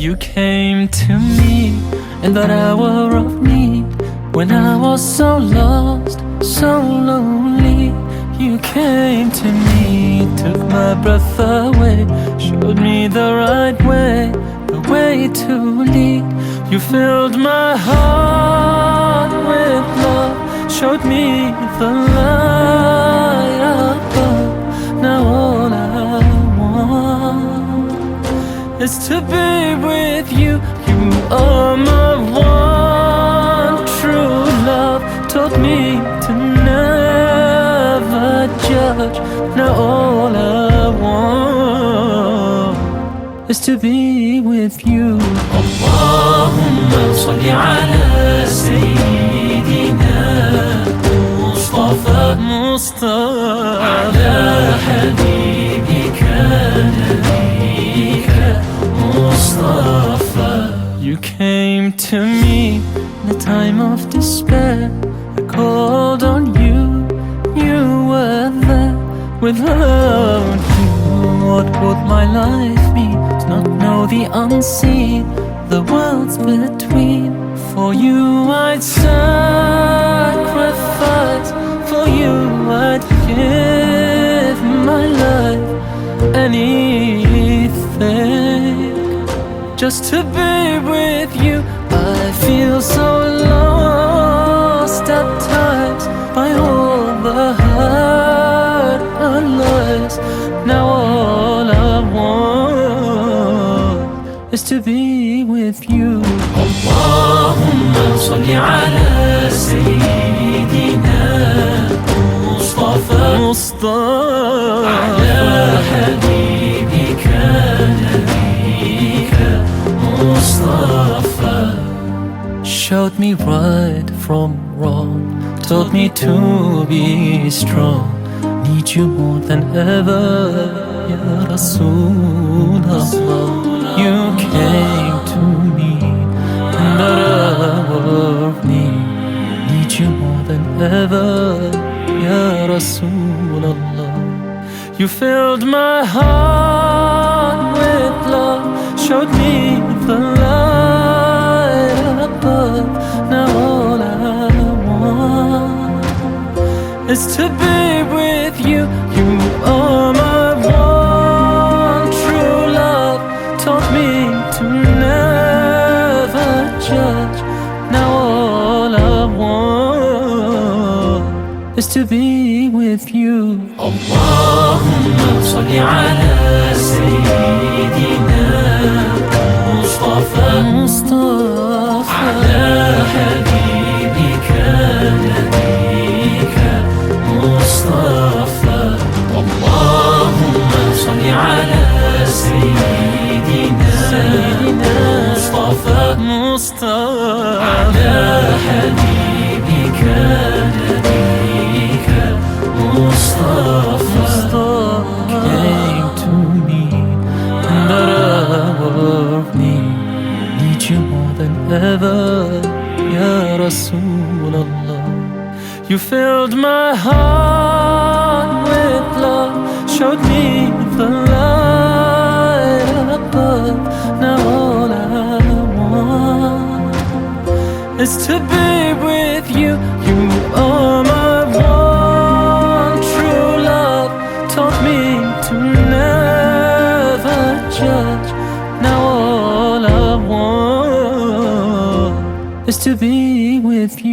You came to me in that hour of need, when I was so lost, so lonely. You came to me, took my breath away, showed me the right way, the way to lead. You filled my heart with love, showed me the light above. Now all I want is to be with you. You are my one true love, taught me to never judge. Now all I want is to be with you. Allahumma salli ala Sayyidina Mustafa ala Habibika Nabika Mustafa. You came to me in a time of despair. I called on you, you were there. Without you, what would my life be? To not know the unseen, the worlds between. For you I'd sacrifice, for you I'd give my life, anything, just to be with you. I feel so lost at times by all the hurt and lies. Now all I want is to be with you. Allahumma salli ala Sayyidina Mustafa ala Habibika Nabika Mustafa. Showed me right from wrong, taught me to be strong. Need you more than ever, Ya Rasulullah. You came to me in that hour of need. Need you more than ever, Ya Rasulullah. You filled my heart with love, showed me the light above. Now all I want is to be with you. You are my one true love, taught me to never judge. Now all I want is to be with you. Allahumma salli ala Sayyidina Mustafa ala Habibika Nabika Mustafa. Allahumma salli ala Sayyidina Mustafa ala Habibika Nabika Mustafa. Came to me in that hour of need. Need you more than ever, Ya Rasulullah. You filled my heart with love, showed me the light above. Now all I want is to be with you. You are my one true love, taught me to never judge. Now all I want is to be with you.